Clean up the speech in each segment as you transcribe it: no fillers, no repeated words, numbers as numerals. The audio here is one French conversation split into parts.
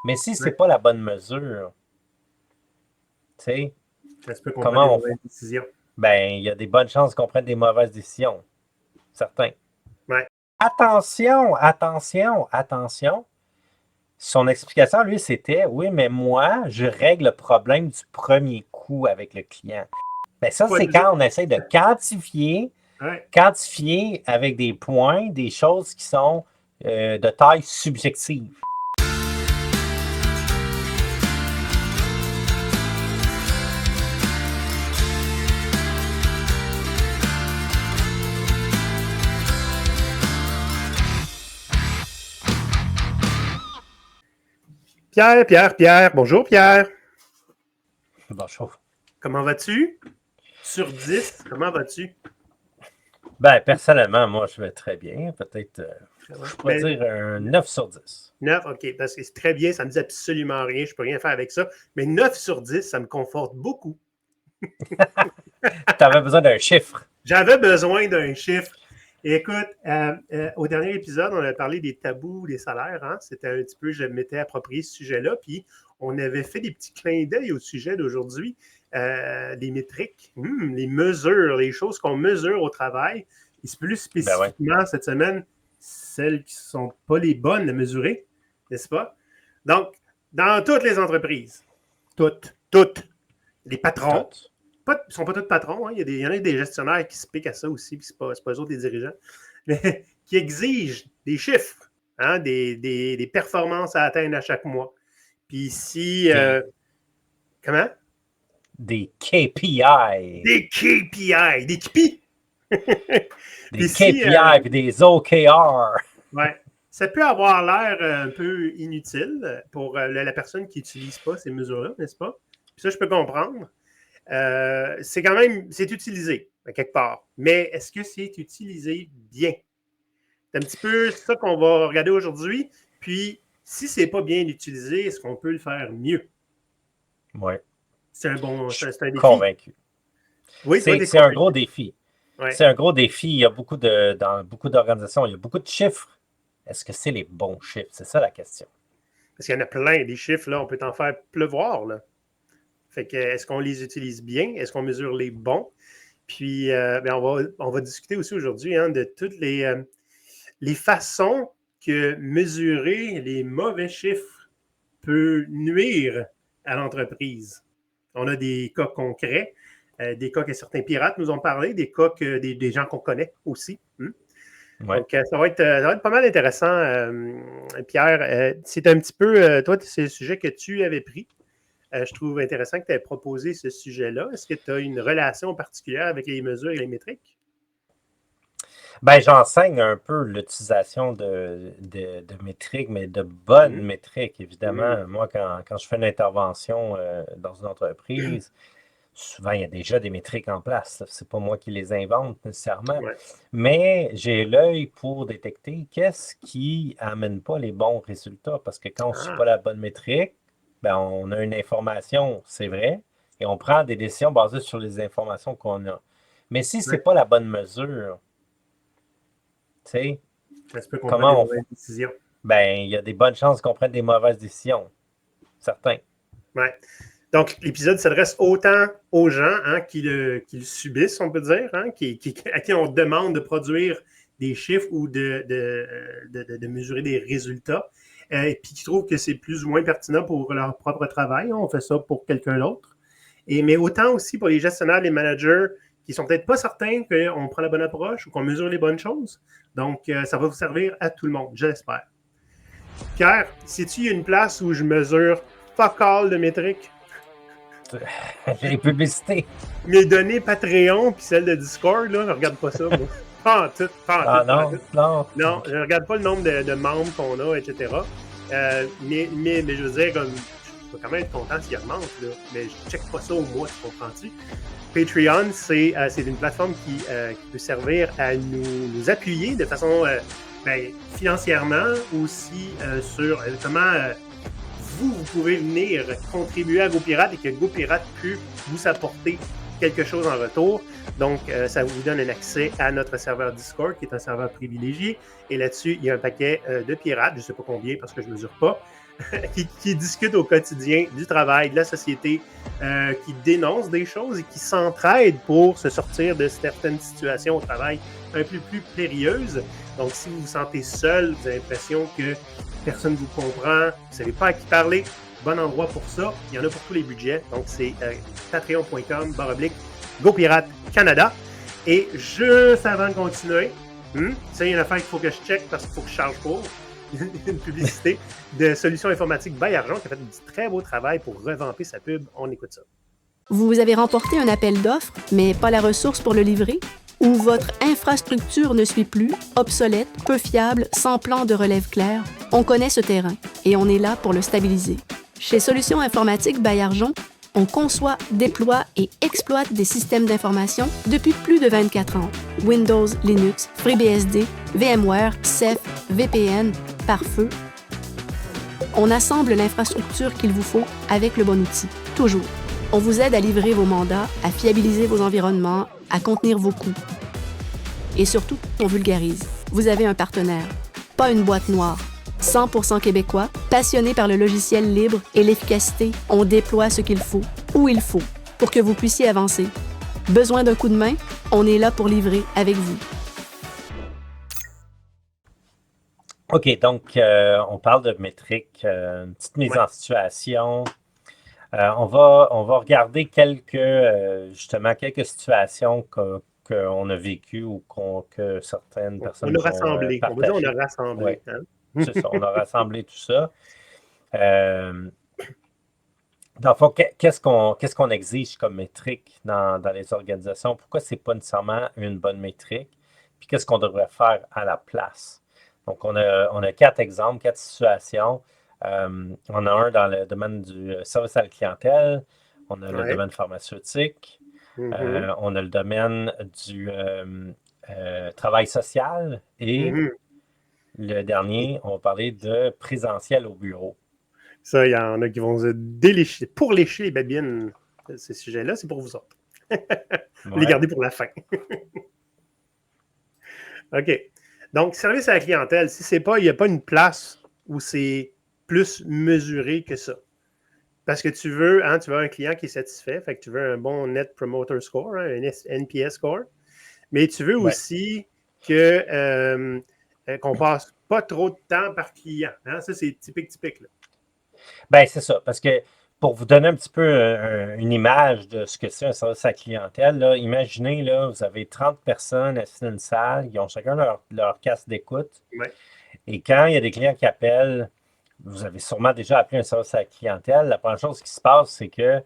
Mais si c'est Ouais. pas la bonne mesure, tu sais, Ça se peut qu'on prenne des comment on fait? mauvaises décisions. Ben, il y a des bonnes chances qu'on prenne des mauvaises décisions. Certain. Ouais. Attention, attention, attention. Son explication, lui, c'était oui, mais moi, je règle le problème du premier coup avec le client. Ben, ça, Pas c'est juste. quand on essaie de Ouais. quantifier avec des points des choses qui sont de taille subjective. Pierre. Bonjour, Pierre. Bonjour. Comment vas-tu? Sur 10, comment vas-tu? Ben, personnellement, moi, je vais très bien. Peut-être, je pourrais Mais dire un 9 sur 10. 9, OK, parce que c'est très bien, ça ne me dit absolument rien, je ne peux rien faire avec ça. Mais 9 sur 10, ça me conforte beaucoup. Tu avais besoin d'un chiffre. J'avais besoin d'un chiffre. Écoute, au dernier épisode, on a parlé des tabous des salaires. Hein? C'était un petit peu, je m'étais approprié ce sujet-là, puis on avait fait des petits clins d'œil au sujet d'aujourd'hui, les métriques, les mesures, les choses qu'on mesure au travail. Et plus Ben ouais. spécifiquement, cette semaine, celles qui ne sont pas les bonnes à mesurer, n'est-ce pas? Donc, dans toutes les entreprises, toutes, les patrons, Tout. ils ne sont pas tous patrons, hein. Il y en a des gestionnaires qui se piquent à ça aussi, puis ce n'est pas eux autres les dirigeants, mais qui exigent des chiffres, hein, des performances à atteindre à chaque mois. Puis si... comment? Des KPI. Des KPI, des KPI. Des KPI et des OKR. Ouais. Ça peut avoir l'air un peu inutile pour la personne qui n'utilise pas ces mesures-là, n'est-ce pas? Puis ça, je peux comprendre. C'est quand même, c'est utilisé à quelque part. Mais est-ce que c'est utilisé bien? C'est un petit peu ça qu'on va regarder aujourd'hui. Puis, si c'est pas bien utilisé, est-ce qu'on peut le faire mieux? Oui. C'est un défi. Convaincu. Oui, c'est un gros défi. Ouais. C'est un gros défi. Il y a dans beaucoup d'organisations, il y a beaucoup de chiffres. Est-ce que c'est les bons chiffres? C'est ça la question. Parce qu'il y en a plein des chiffres, là, on peut en faire pleuvoir, là. Fait que, est-ce qu'on les utilise bien? Est-ce qu'on mesure les bons? Puis, on va discuter aussi aujourd'hui de toutes les façons que mesurer les mauvais chiffres peut nuire à l'entreprise. On a des cas concrets, des cas que certains pirates nous ont parlé, des cas que des gens qu'on connaît aussi. Ouais. Donc, ça va être pas mal intéressant, Pierre. C'est un petit peu, toi, c'est le sujet que tu avais pris. Je trouve intéressant que tu aies proposé ce sujet-là. Est-ce que tu as une relation particulière avec les mesures et les métriques? Ben, j'enseigne un peu l'utilisation de métriques, mais de bonnes métriques, évidemment. Moi, quand je fais une intervention dans une entreprise, souvent, il y a déjà des métriques en place. C'est pas moi qui les invente nécessairement. Ouais. Mais j'ai l'œil pour détecter qu'est-ce qui amène pas les bons résultats. Parce que quand on ne suit pas la bonne métrique, ben, on a une information, c'est vrai, et on prend des décisions basées sur les informations qu'on a. Mais si c'est pas la bonne mesure, tu sais, Ça se peut qu'on prenne comment des on mauvaises fait? décisions. Ben, il y a des bonnes chances qu'on prenne des mauvaises décisions. Certain. Ouais. Donc, l'épisode s'adresse autant aux gens qui le subissent, on peut dire, à qui on demande de produire des chiffres ou de mesurer des résultats, et puis qui trouvent que c'est plus ou moins pertinent pour leur propre travail. On fait ça pour quelqu'un d'autre. Mais autant aussi pour les gestionnaires, les managers qui sont peut-être pas certains qu'on prend la bonne approche ou qu'on mesure les bonnes choses. Donc, ça va vous servir à tout le monde, j'espère. Pierre, sais-tu une place où je mesure fuck all de métriques? Les publicités. Mes données Patreon puis celles de Discord, là, je regarde pas ça, moi. Pas en tout. Non. Non, je regarde pas le nombre de membres qu'on a, etc. Mais je veux dire, comme, je peux quand même être content s'il augmente, là, mais je check pas ça au mois, tu comprends-tu? Patreon, c'est une plateforme qui peut servir à nous appuyer de façon financièrement, aussi sur comment vous pouvez venir contribuer à GoPirate et que GoPirate peut vous apporter quelque chose en retour. Donc, ça vous donne un accès à notre serveur Discord, qui est un serveur privilégié. Et là-dessus, il y a un paquet de pirates, je ne sais pas combien parce que je ne mesure pas, qui discutent au quotidien du travail, de la société, qui dénoncent des choses et qui s'entraident pour se sortir de certaines situations au travail un peu plus périlleuses. Donc, si vous vous sentez seul, vous avez l'impression que personne ne vous comprend, vous ne savez pas à qui parler, bon endroit pour ça. Il y en a pour tous les budgets. Donc, c'est patreon.com/GoPirate Canada. Et juste avant de continuer, ça, il y a une affaire qu'il faut que je check parce qu'il faut que je charge pour. Une publicité de Solutions Informatiques by Argent qui a fait du très beau travail pour revamper sa pub. On écoute ça. Vous avez remporté un appel d'offres, mais pas la ressource pour le livrer? Ou votre infrastructure ne suit plus, obsolète, peu fiable, sans plan de relève clair? On connaît ce terrain et on est là pour le stabiliser. Chez Solutions Informatiques by Argent, on conçoit, déploie et exploite des systèmes d'information depuis plus de 24 ans. Windows, Linux, FreeBSD, VMware, Ceph, VPN, pare-feu. On assemble l'infrastructure qu'il vous faut avec le bon outil, toujours. On vous aide à livrer vos mandats, à fiabiliser vos environnements, à contenir vos coûts. Et surtout, on vulgarise. Vous avez un partenaire, pas une boîte noire. 100% québécois, passionné par le logiciel libre et l'efficacité, on déploie ce qu'il faut, où il faut, pour que vous puissiez avancer. Besoin d'un coup de main? On est là pour livrer avec vous. OK, donc on parle de métriques, une petite mise en situation. On va regarder justement quelques situations qu'on a vécues ou que certaines personnes on a rassemblé. Partagées. On va dire on a rassemblé. Ouais. Hein? C'est ça, on a rassemblé tout ça. Dans le fond, qu'est-ce qu'on exige comme métrique dans les organisations? Pourquoi ce n'est pas nécessairement une bonne métrique? Puis qu'est-ce qu'on devrait faire à la place? Donc, on a 4 exemples, 4 situations. On a un dans le domaine du service à la clientèle, on a le domaine pharmaceutique, on a le domaine du travail social et le dernier, on va parler de présentiel au bureau. Ça, il y en a qui vont se délécher, pour lécher les babines. Ces sujets-là, c'est pour vous autres. Les garder pour la fin. OK. Donc, service à la clientèle, si il n'y a pas une place où c'est plus mesuré que ça. Parce que tu veux un client qui est satisfait, fait que tu veux un bon Net Promoter Score, un NPS score, mais tu veux aussi qu'on passe pas trop de temps par client. Hein? Ça, c'est typique. Là. Bien, c'est ça, parce que pour vous donner un petit peu une image de ce que c'est un service à la clientèle, là, imaginez, là, vous avez 30 personnes assises dans une salle, ils ont chacun leur casque d'écoute. Ouais. Et quand il y a des clients qui appellent, vous avez sûrement déjà appelé un service à la clientèle, la première chose qui se passe, c'est que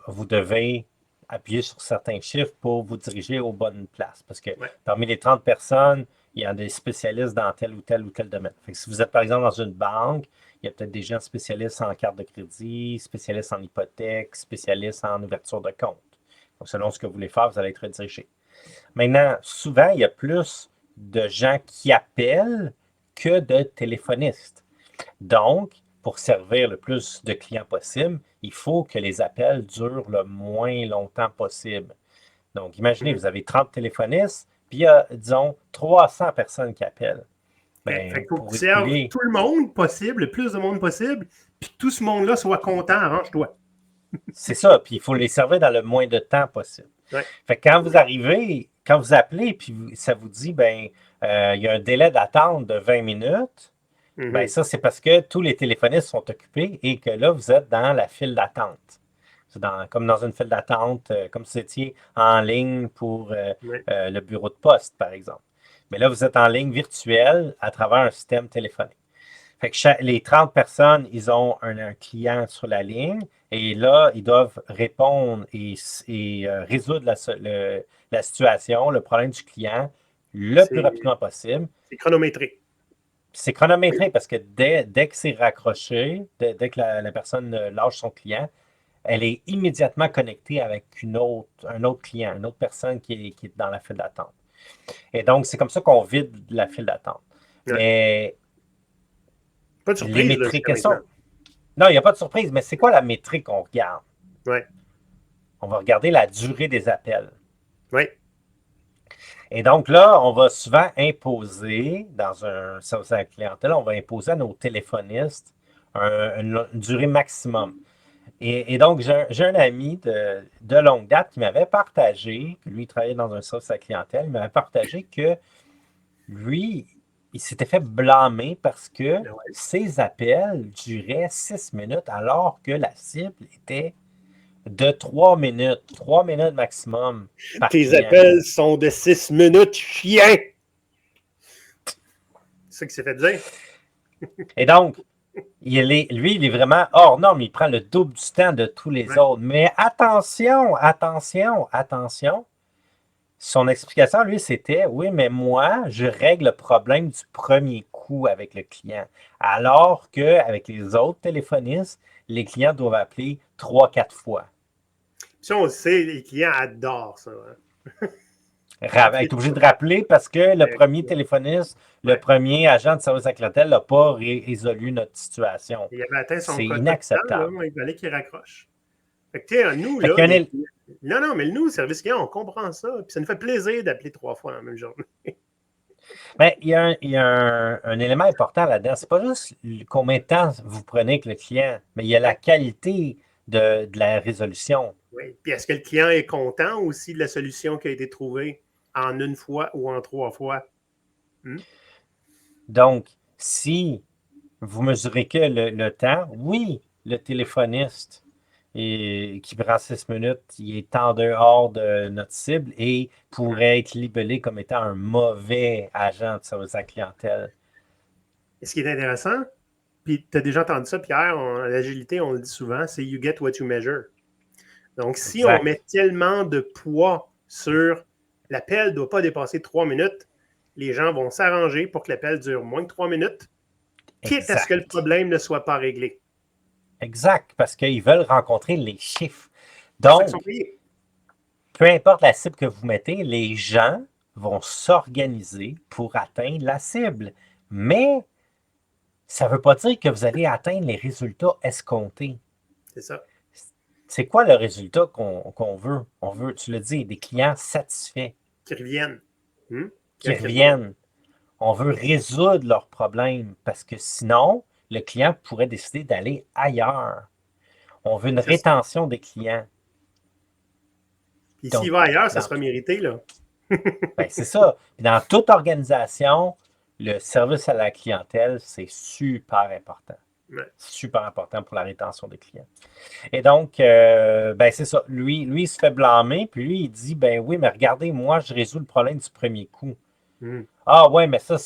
vous devez appuyer sur certains chiffres pour vous diriger aux bonnes places. Parce que parmi les 30 personnes, il y a des spécialistes dans tel ou tel domaine. Fait que si vous êtes, par exemple, dans une banque, il y a peut-être des gens spécialistes en carte de crédit, spécialistes en hypothèque, spécialistes en ouverture de compte. Donc, selon ce que vous voulez faire, vous allez être redirigé. Maintenant, souvent, il y a plus de gens qui appellent que de téléphonistes. Donc, pour servir le plus de clients possible, il faut que les appels durent le moins longtemps possible. Donc, imaginez, vous avez 30 téléphonistes, puis il y a, disons, 300 personnes qui appellent. Fait qu'il faut que tu serves tout le monde possible, le plus de monde possible, puis que tout ce monde-là soit content, arrange-toi. C'est ça, puis il faut les servir dans le moins de temps possible. Ouais. Fait que quand vous arrivez, quand vous appelez, puis ça vous dit, il y a un délai d'attente de 20 minutes, ça, c'est parce que tous les téléphonistes sont occupés et que là, vous êtes dans la file d'attente. C'est comme dans une file d'attente, comme si vous étiez en ligne pour le bureau de poste, par exemple. Mais là, vous êtes en ligne virtuelle à travers un système téléphonique. Fait que les 30 personnes, ils ont un client sur la ligne et là, ils doivent répondre et résoudre la situation, le problème du client, le plus rapidement possible. C'est chronométré. C'est chronométré parce que dès que c'est raccroché, dès que la personne lâche son client, elle est immédiatement connectée avec un autre client, une autre personne qui est dans la file d'attente. Et donc, c'est comme ça qu'on vide la file d'attente. Ouais. Mais pas de surprise, les métriques, non, il n'y a pas de surprise, mais c'est quoi la métrique qu'on regarde? Ouais. On va regarder la durée des appels. Oui. Et donc là, on va souvent imposer, dans un service à la clientèle, on va imposer à nos téléphonistes une durée maximum. Et donc, j'ai un ami de longue date qui m'avait partagé, lui, il travaillait dans un service à la clientèle, il m'avait partagé que lui, il s'était fait blâmer parce que Ben ouais. ses appels duraient 6 minutes alors que la cible était de 3 minutes. 3 minutes maximum par Tes client. appels sont de 6 minutes, chien! C'est ça qu'il s'est fait dire. Et donc, lui, il est vraiment hors norme. Il prend le double du temps de tous les Ouais. autres. Mais attention, attention, attention. Son explication, lui, c'était, oui, mais moi, je règle le problème du premier coup avec le client. Alors qu'avec les autres téléphonistes, les clients doivent appeler 3, 4 fois. Ça, on le sait, les clients adorent ça. Hein. Être obligé de rappeler parce que le Ouais. premier téléphoniste, le premier agent de service à la clientèle n'a pas résolu notre situation. Il avait atteint son C'est quota de temps, inacceptable. là, il fallait qu'il raccroche. Fait que, tu sais, nous, Fait là, qu'il y a un non, non, mais nous, le service client, on comprend ça. Puis ça nous fait plaisir d'appeler 3 fois dans la même journée. Ben, il y a un élément important là-dedans. C'est pas juste combien de temps vous prenez avec le client, mais il y a la qualité de la résolution. Oui. Puis est-ce que le client est content aussi de la solution qui a été trouvée en une fois ou en 3 fois? Donc, si vous mesurez que le temps, oui, le téléphoniste qui prend 6 minutes, il est en dehors de notre cible et pourrait être libellé comme étant un mauvais agent de service à la clientèle. Et ce qui est intéressant, puis tu as déjà entendu ça, Pierre, l'agilité, on le dit souvent, c'est you get what you measure. Donc, si on Exact. met tellement de poids sur l'appel ne doit pas dépasser 3 minutes, les gens vont s'arranger pour que l'appel dure moins que 3 minutes, quitte à ce que le Exact. problème ne soit pas réglé. Exact, parce qu'ils veulent rencontrer les chiffres. C'est ça qu'ils sont Donc, payés. peu importe la cible que vous mettez, les gens vont s'organiser pour atteindre la cible. Mais ça ne veut pas dire que vous allez atteindre les résultats escomptés. C'est ça. C'est quoi le résultat qu'on veut? On veut, tu le dis, des clients satisfaits, Qui reviennent. qui reviennent. On veut résoudre leurs problèmes parce que sinon, le client pourrait décider d'aller ailleurs. On veut une rétention des clients. Puis s'il va ailleurs, ça dans sera mérité, là. Ben, c'est ça. Puis dans toute organisation, le service à la clientèle, c'est super important. Ouais. Super important pour la rétention des clients. Et donc, ben c'est ça. Lui, il se fait blâmer, puis lui, il dit, ben oui, mais regardez, moi, je résous le problème du premier coup. Ah ouais, mais ça,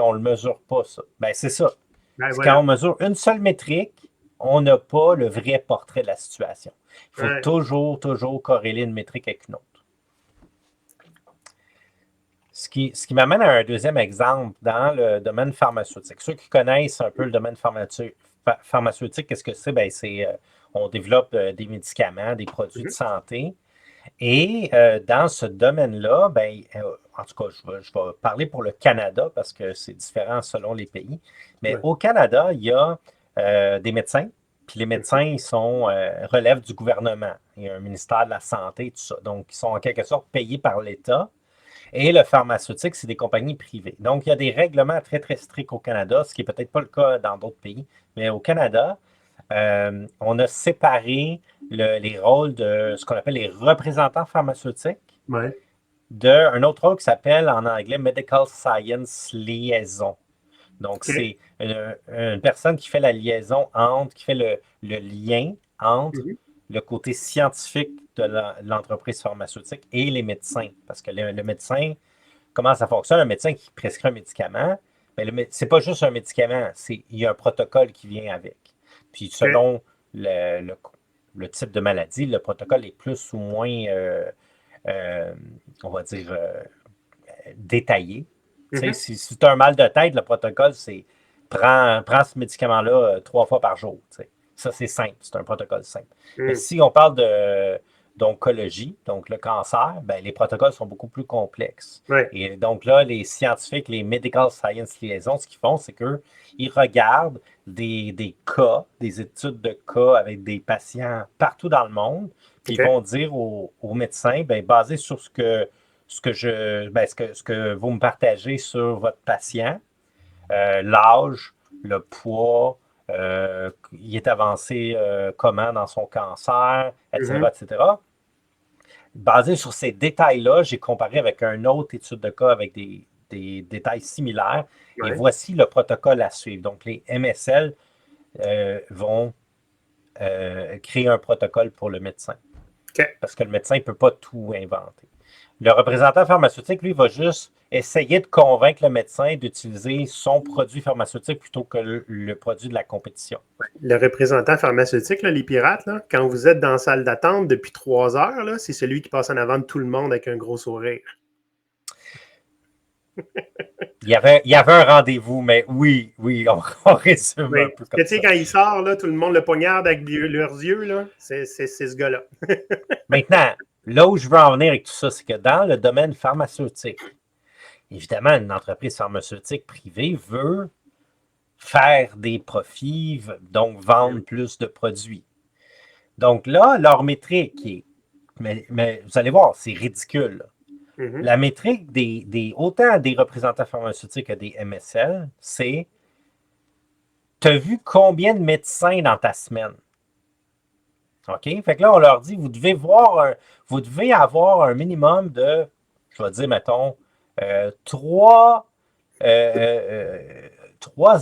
on le mesure pas, ça. Ben c'est ça. Ben, C'est voilà. quand on mesure une seule métrique, on n'a pas le vrai portrait de la situation. Il faut toujours corréler une métrique avec une autre. Ce qui m'amène à un deuxième exemple dans le domaine pharmaceutique. Ceux qui connaissent un peu le domaine pharmaceutique, qu'est-ce que c'est? Ben, on développe des médicaments, des produits de santé. Et dans ce domaine-là, ben, en tout cas, je vais parler pour le Canada parce que c'est différent selon les pays. Mais au Canada, il y a des médecins. Puis les médecins, ils relèvent du gouvernement. Il y a un ministère de la Santé, tout ça. Donc, ils sont en quelque sorte payés par l'État. Et le pharmaceutique, c'est des compagnies privées. Donc, il y a des règlements très, très stricts au Canada, ce qui n'est peut-être pas le cas dans d'autres pays. Mais au Canada, on a séparé les rôles de ce qu'on appelle les représentants pharmaceutiques d'un autre rôle qui s'appelle en anglais Medical Science Liaison. Donc, c'est une personne qui fait la liaison qui fait le lien entre le côté scientifique de l'entreprise pharmaceutique et les médecins. Parce que le médecin, comment ça fonctionne? Un médecin qui prescrit un médicament, mais c'est pas juste un médicament, il y a un protocole qui vient avec. Puis selon le type de maladie, le protocole est plus ou moins, on va dire, détaillé. Si tu as un mal de tête, le protocole, c'est prends ce médicament-là 3 fois par jour. T'sais. Ça, c'est simple, c'est un protocole simple. Mais si on parle d'oncologie, donc le cancer, ben, les protocoles sont beaucoup plus complexes. Et donc là, les scientifiques, les Medical Science Liaisons, ce qu'ils font, c'est qu'ils regardent des cas, des études de cas avec des patients partout dans le monde, puis ils vont dire aux médecins, ben, basé sur ce que vous me partagez sur votre patient, l'âge, le poids, il est avancé comment dans son cancer, etc., etc. Basé sur ces détails-là, j'ai comparé avec une autre étude de cas avec des détails similaires. Et voici le protocole à suivre. Donc, les MSL vont créer un protocole pour le médecin. Parce que le médecin ne peut pas tout inventer. Le représentant pharmaceutique, lui, va juste essayer de convaincre le médecin d'utiliser son produit pharmaceutique plutôt que le produit de la compétition. Le représentant pharmaceutique, là, les pirates, là, quand vous êtes dans la salle d'attente depuis 3 heures, là, c'est celui qui passe en avant de tout le monde avec un gros sourire. Il y avait un rendez-vous, mais oui, on résume un peu comme ça. Tu sais, quand il sort, là, tout le monde le poignarde avec leurs yeux, là, c'est ce gars-là. Maintenant, là où je veux en venir avec tout ça, c'est que dans le domaine pharmaceutique, évidemment, une entreprise pharmaceutique privée veut faire des profits, donc vendre plus de produits. Donc là, leur métrique est... Mais vous allez voir, c'est ridicule, là. La métrique autant des représentants pharmaceutiques que des MSL, c'est tu as vu combien de médecins dans ta semaine? OK? Fait que là, on leur dit, vous devez avoir un minimum de, je vais dire, mettons, trois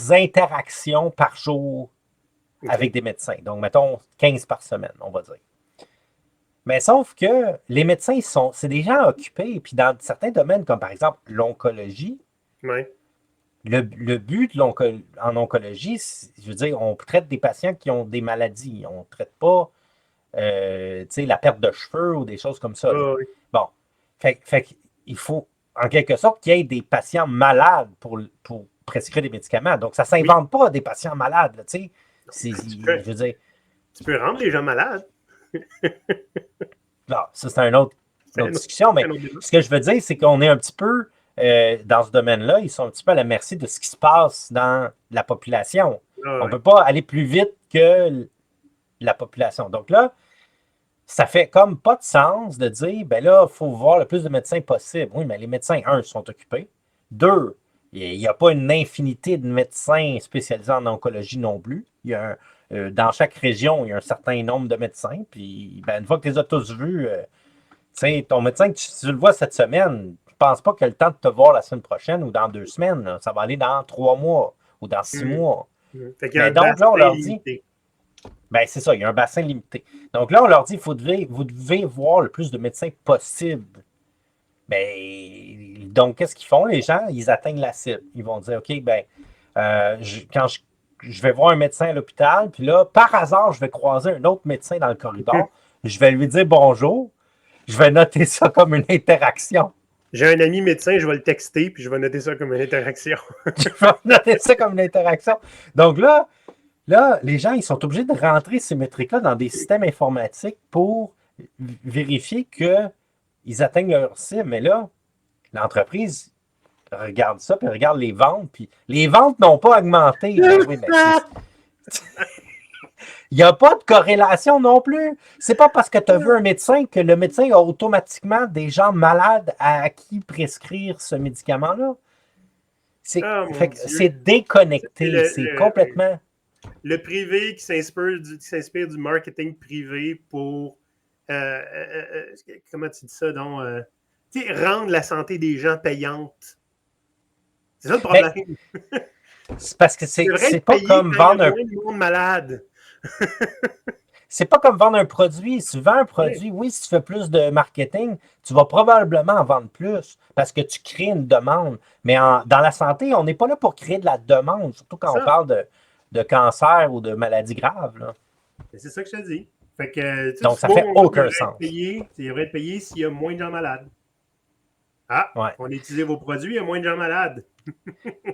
interactions par jour avec des médecins. Donc, mettons, 15 par semaine, on va dire. Mais sauf que les médecins, c'est des gens occupés. Puis dans certains domaines, comme par exemple l'oncologie, le but en oncologie, je veux dire, on traite des patients qui ont des maladies. On ne traite pas la perte de cheveux ou des choses comme ça. Bon. Fait il faut, en quelque sorte, qu'il y ait des patients malades pour prescrire des médicaments. Donc, ça ne s'invente pas des patients malades. Là, je veux dire, tu peux rendre les gens malades. Non, ça, c'est une autre discussion, mais ce que je veux dire, c'est qu'on est un petit peu dans ce domaine-là, ils sont un petit peu à la merci de ce qui se passe dans la population. On ne peut pas aller plus vite que la population. Donc là, ça fait comme pas de sens de dire, ben là, il faut voir le plus de médecins possible. Oui, mais les médecins, sont occupés. 2, il n'y a pas une infinité de médecins spécialisés en oncologie non plus. Il y a dans chaque région, il y a un certain nombre de médecins. Puis, une fois que tu les as tous vus, ton médecin, tu le vois cette semaine, je ne pense pas qu'il a le temps de te voir la semaine prochaine ou dans 2 semaines. Là. Ça va aller dans 3 mois ou dans 6 mois. Mais donc là, on leur dit... c'est ça, il y a un bassin limité. Donc là, on leur dit, vous devez voir le plus de médecins possible. Donc, qu'est-ce qu'ils font, les gens? Ils atteignent la cible. Ils vont dire, OK, quand je vais voir un médecin à l'hôpital, puis là, par hasard, je vais croiser un autre médecin dans le corridor. Je vais lui dire bonjour. Je vais noter ça comme une interaction. J'ai un ami médecin, je vais le texter, puis je vais noter ça comme une interaction. Je vais noter ça comme une interaction. Donc là, les gens, ils sont obligés de rentrer ces métriques-là dans des systèmes informatiques pour vérifier qu'ils atteignent leur cible. Mais là, l'entreprise regarde ça, puis regarde les ventes, puis les ventes n'ont pas augmenté. Il n'y a pas de corrélation non plus. C'est pas parce que tu as vu un médecin que le médecin a automatiquement des gens malades à qui prescrire ce médicament-là. C'est déconnecté. C'est complètement... Le privé qui s'inspire du marketing privé pour... comment tu dis ça, donc? Rendre la santé des gens payante. C'est ça le problème. C'est parce que c'est pas comme vendre un monde malade. C'est pas comme vendre un produit. Si tu vends un produit, oui, si tu fais plus de marketing, tu vas probablement en vendre plus parce que tu crées une demande. Mais dans la santé, on n'est pas là pour créer de la demande, surtout quand on parle de cancer ou de maladies graves. Là. C'est ça que je te dis. Fait que, donc, ça fait aucun sens. Il devrait être payé s'il y a moins de gens malades. On a utilisé vos produits, il y a moins de gens malades.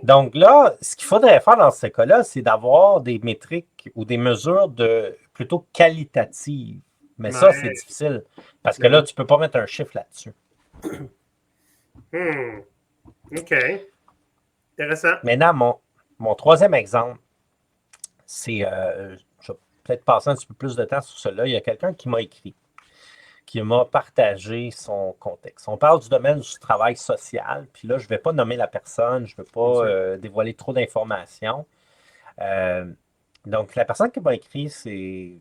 Donc là, ce qu'il faudrait faire dans ce cas-là, c'est d'avoir des métriques ou des mesures plutôt qualitatives. Mais ça, c'est difficile. Parce que là, tu ne peux pas mettre un chiffre là-dessus. OK. Intéressant. Maintenant, mon troisième exemple, c'est... je vais peut-être passer un petit peu plus de temps sur cela. Il y a quelqu'un qui m'a écrit. qui m'a partagé son contexte. On parle du domaine du travail social, puis là, je ne vais pas nommer la personne, je ne veux pas dévoiler trop d'informations. Donc, la personne qui m'a écrit, c'est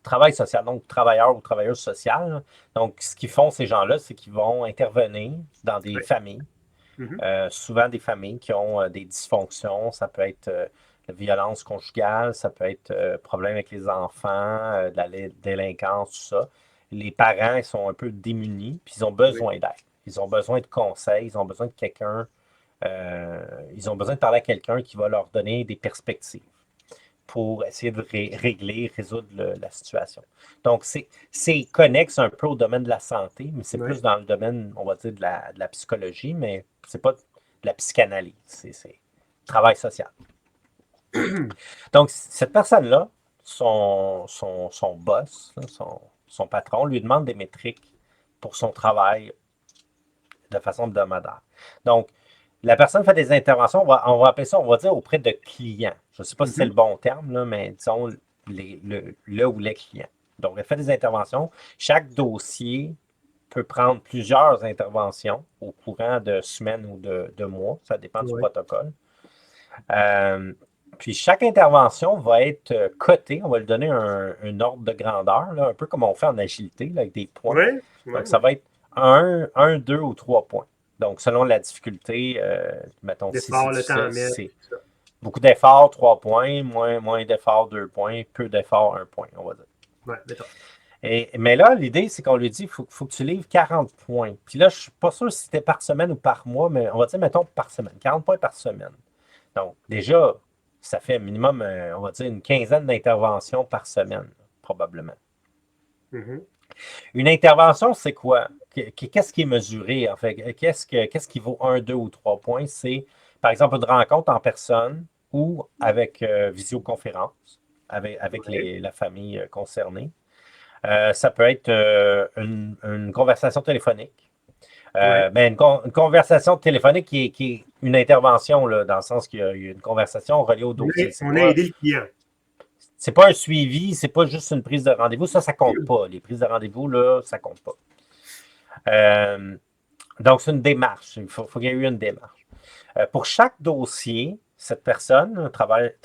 travail social, donc travailleur ou travailleuse sociale. Donc, ce qu'ils font, ces gens-là, c'est qu'ils vont intervenir dans des familles, souvent des familles qui ont des dysfonctions. Ça peut être la violence conjugale, ça peut être problème avec les enfants, de la délinquance, tout ça. Les parents, ils sont un peu démunis, puis ils ont besoin d'aide. Ils ont besoin de conseils, ils ont besoin de quelqu'un, ils ont besoin de parler à quelqu'un qui va leur donner des perspectives pour essayer de régler, résoudre la situation. Donc, c'est connexe un peu au domaine de la santé, mais c'est plus dans le domaine, on va dire, de la psychologie, mais c'est pas de la psychanalyse, c'est travail social. Donc, cette personne-là, son boss, son patron, lui demande des métriques pour son travail de façon hebdomadaire. Donc, la personne fait des interventions, on va appeler ça, on va dire, auprès de clients. Je ne sais pas si c'est le bon terme, là, mais disons le ou les clients. Donc, elle fait des interventions. Chaque dossier peut prendre plusieurs interventions au courant de semaines ou de mois. Ça dépend du protocole. Puis, chaque intervention va être cotée. On va lui donner un ordre de grandeur, là, un peu comme on fait en agilité, là, avec des points. Donc, ça va être 1, 2 ou 3 points. Donc, selon la difficulté, mettons, si c'est beaucoup d'efforts, 3 points, moins d'efforts, 2 points, peu d'efforts, 1 point, on va dire. Ouais, mettons. Mais là, l'idée, c'est qu'on lui dit, il faut que tu livres 40 points. Puis là, je ne suis pas sûr si c'était par semaine ou par mois, mais on va dire, mettons, par semaine. 40 points par semaine. Donc, déjà, ça fait minimum, on va dire, une quinzaine d'interventions par semaine, probablement. Une intervention, c'est quoi? Qu'est-ce qui est mesuré, en fait? Qu'est-ce qui vaut 1, 2 ou 3 points? C'est, par exemple, une rencontre en personne ou avec visioconférence, avec la famille concernée. Ça peut être une conversation téléphonique. Une conversation téléphonique qui est une intervention, là, dans le sens qu'il y a une conversation reliée au dossier. On a aidé le client. C'est pas un suivi, c'est pas juste une prise de rendez-vous. Ça compte pas. Les prises de rendez-vous, là, ça compte pas. Donc, c'est une démarche. Il faut qu'il y ait eu une démarche. Pour chaque dossier, cette personne, en travail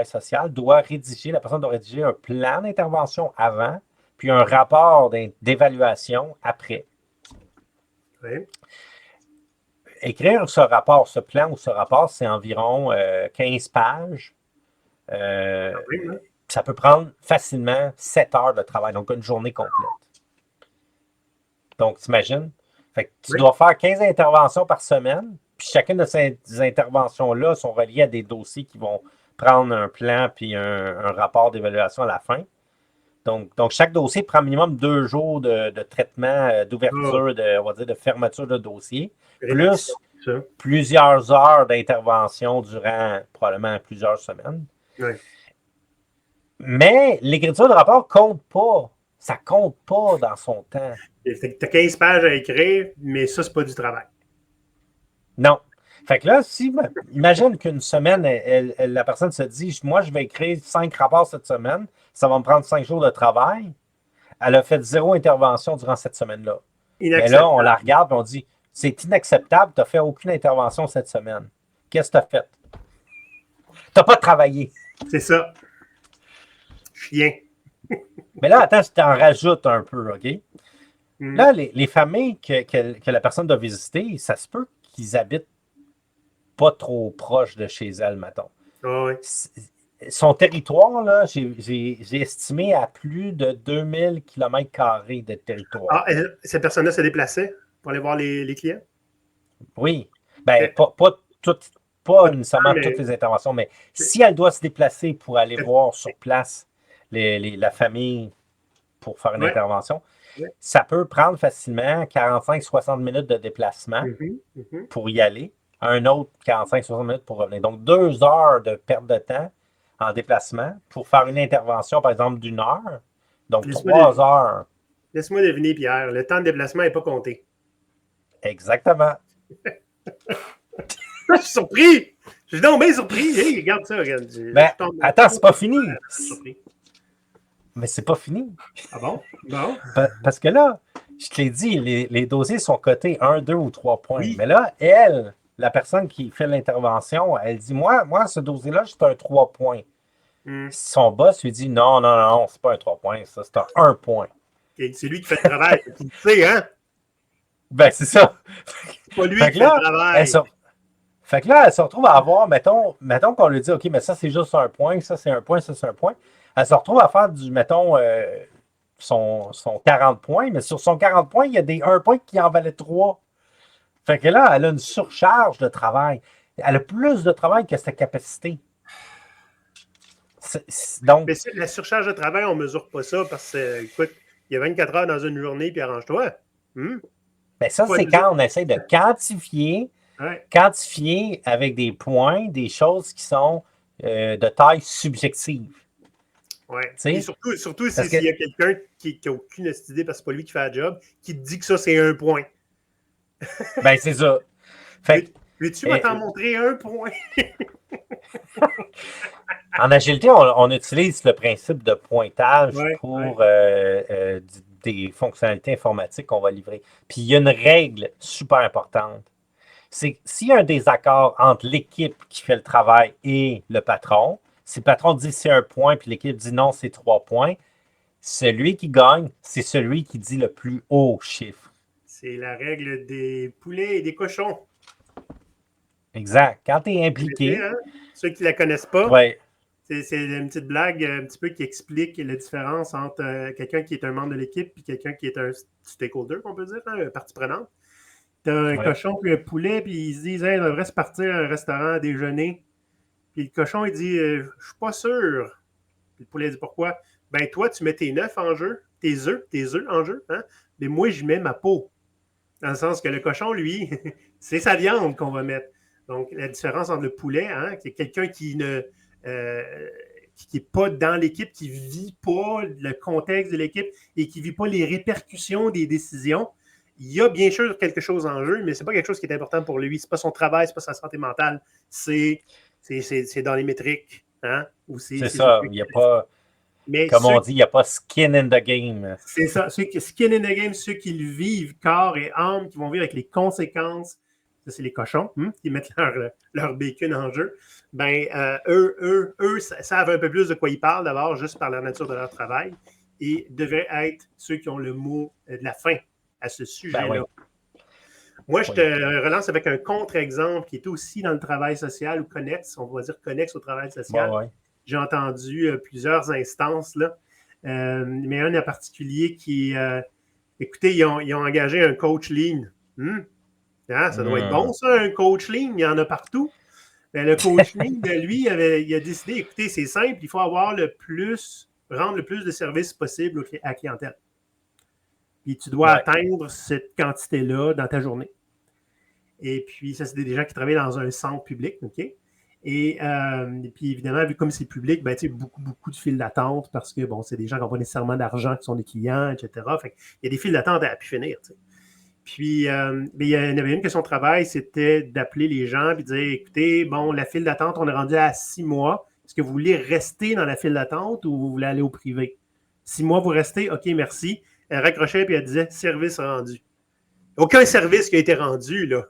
social, la personne doit rédiger un plan d'intervention avant, puis un rapport d'évaluation après. Oui. Écrire ce plan ou ce rapport, c'est environ 15 pages. Ça peut prendre facilement 7 heures de travail, donc une journée complète. Donc, t'imagines? Fait que tu dois faire 15 interventions par semaine, puis chacune de ces interventions-là sont reliées à des dossiers qui vont prendre un plan puis un rapport d'évaluation à la fin. Donc, chaque dossier prend minimum 2 jours de traitement, d'ouverture, on va dire, de fermeture de dossier, plus plusieurs heures d'intervention durant probablement plusieurs semaines. Oui. Mais l'écriture de rapport compte pas. Ça compte pas dans son temps. Tu as 15 pages à écrire, mais ça, c'est pas du travail. Non. Fait que là, imagine qu'une semaine, la personne se dit, moi, je vais écrire 5 rapports cette semaine, ça va me prendre 5 jours de travail. Elle a fait 0 intervention durant cette semaine-là. Mais là, on la regarde et on dit, c'est inacceptable, tu n'as fait aucune intervention cette semaine. Qu'est-ce que tu as fait? Tu n'as pas travaillé. C'est ça. Chien. Mais là, attends, je t'en rajoute un peu, OK? Là, les familles que la personne doit visiter, ça se peut qu'ils habitent pas trop proche de chez elle, mettons. Oh, oui. Son territoire, là, j'ai estimé à plus de 2000 km² de territoire. Ah, cette personne-là se déplaçait pour aller voir les clients? Oui. Ben, pas nécessairement toutes les interventions, mais si elle doit se déplacer pour aller voir sur place la famille pour faire une intervention, ça peut prendre facilement 45-60 minutes de déplacement pour y aller, un autre 45-60 minutes pour revenir. Donc, 2 heures de perte de temps en déplacement pour faire une intervention, par exemple, d'1 heure. Donc, 3 heures. Laisse-moi deviner, Pierre, le temps de déplacement n'est pas compté. Exactement. Je suis surpris! Je suis donc bien surpris. Hey, regarde ça. Regarde. Ben, attends, c'est pas fini. mais c'est pas fini. Ah bon? Non? Parce que là, je te l'ai dit, les dossiers sont cotés 1, 2 ou 3 points. Oui. Mais là, elle, la personne qui fait l'intervention, elle dit, moi ce dossier-là, c'est un 3 points. Hmm. Son boss lui dit, non, c'est pas un 3 points, ça, c'est un 1 point. Okay. C'est lui qui fait le travail. Tu le sais, hein? Ben, c'est ça. C'est pas lui Fait qui que fait là, le travail. Fait que là, elle se retrouve à avoir, mettons qu'on lui dit, OK, mais ça, c'est juste un point, ça, c'est un point, ça, c'est un point. Elle se retrouve à faire son 40 points, mais sur son 40 points, il y a des 1 point qui en valait 3. Fait que là, elle a une surcharge de travail. Elle a plus de travail que sa capacité. Donc, Mais la surcharge de travail, on ne mesure pas ça parce que, écoute, il y a 24 heures dans une journée, puis arrange-toi. ben ça, c'est quand on essaie de quantifier avec des points, des choses qui sont de taille subjective. Oui. Et surtout s'il y a quelqu'un qui n'a aucune idée, parce que c'est pas lui qui fait la job, qui te dit que ça, c'est 1 point. Ben, c'est ça. Veux-tu t'en montrer 1 point? En agilité, on utilise le principe de pointage pour des fonctionnalités informatiques qu'on va livrer. Puis il y a une règle super importante. C'est s'il y a un désaccord entre l'équipe qui fait le travail et le patron, si le patron dit c'est 1 point, puis l'équipe dit non, c'est 3 points, celui qui gagne, c'est celui qui dit le plus haut chiffre. C'est la règle des poulets et des cochons. Exact. Quand tu es impliqué... Hein? Ceux qui ne la connaissent pas, c'est une petite blague un petit peu qui explique la différence entre quelqu'un qui est un membre de l'équipe et quelqu'un qui est un stakeholder, on peut dire, hein, partie prenante. Tu as un cochon puis un poulet, puis ils se disent hey, on devrait se partir à un restaurant à déjeuner. Puis le cochon, il dit je suis pas sûr. Puis le poulet dit pourquoi? Ben toi, tu mets tes œufs en jeu, tes œufs en jeu, hein? Mais moi, je mets ma peau. Dans le sens que le cochon, lui, c'est sa viande qu'on va mettre. Donc, la différence entre le poulet, hein, c'est quelqu'un qui n'est pas dans l'équipe, qui ne vit pas le contexte de l'équipe et qui ne vit pas les répercussions des décisions. Il y a bien sûr quelque chose en jeu, mais ce n'est pas quelque chose qui est important pour lui. Ce n'est pas son travail, ce n'est pas sa santé mentale. C'est dans les métriques. Hein, c'est ça. Il n'y a pas... Mais comme on dit, il n'y a pas skin in the game. C'est ça. Skin in the game, ceux qui le vivent corps et âme, qui vont vivre avec les conséquences. Ça, c'est les cochons qui mettent leur bacon en jeu. Ben, eux savent un peu plus de quoi ils parlent, d'abord, juste par la nature de leur travail, et devraient être ceux qui ont le mot de la fin à ce sujet-là. Ben oui. Moi, je te relance avec un contre-exemple qui est aussi dans le travail social ou connexe, on va dire connexe au travail social. Ben oui. J'ai entendu plusieurs instances, là, mais un en particulier qui, écoutez, ils ont engagé un coach lean. Ah, ça doit être bon, ça, un coach lean, il y en a partout. Ben, le coach lean, lui, il a décidé, écoutez, c'est simple, il faut avoir rendre le plus de services possible à la clientèle. Puis tu dois atteindre cette quantité-là dans ta journée. Et puis, ça, c'est des gens qui travaillent dans un centre public, OK? Et puis, évidemment, vu comme c'est public, ben, tu sais, beaucoup de files d'attente parce que, bon, c'est des gens qui n'ont pas nécessairement d'argent, qui sont des clients, etc. Fait qu'il y a des files d'attente à pu finir, tu sais. Puis, il y en avait une que son travail, c'était d'appeler les gens et de dire, écoutez, bon, la file d'attente, on est rendu à 6 mois. Est-ce que vous voulez rester dans la file d'attente ou vous voulez aller au privé? 6 mois, vous restez? OK, merci. Elle raccrochait et elle disait, service rendu. Aucun service qui a été rendu, là.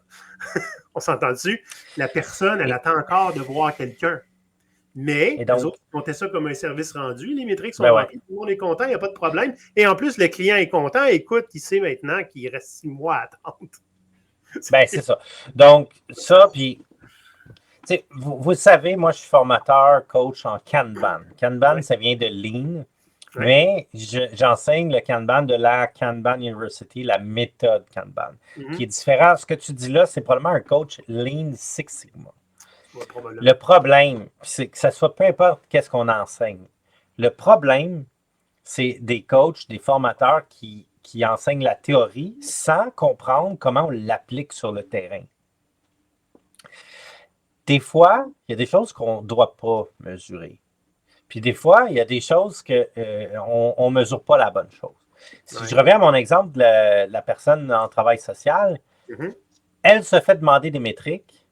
On s'entend dessus. La personne, elle attend encore de voir quelqu'un. Mais les autres comptaient ça comme un service rendu. Les métriques sont remplies, tout le monde est content, il n'y a pas de problème. Et en plus, le client est content. Écoute, il sait maintenant qu'il reste 6 mois à attendre. Ben, c'est ça. Donc, ça, puis, vous savez, moi, je suis formateur, coach en Kanban. Kanban, ça vient de Lean. Mais j'enseigne le Kanban de la Kanban University, la méthode Kanban, qui est différente. Ce que tu dis là, c'est probablement un coach Lean Six Sigma. Le problème, c'est que ça soit peu importe qu'est-ce qu'on enseigne. Le problème, c'est des coachs, des formateurs qui enseignent la théorie sans comprendre comment on l'applique sur le terrain. Des fois, il y a des choses qu'on ne doit pas mesurer. Puis des fois, il y a des choses qu'on ne mesure pas la bonne chose. Si je reviens à mon exemple de la personne en travail social, elle se fait demander des métriques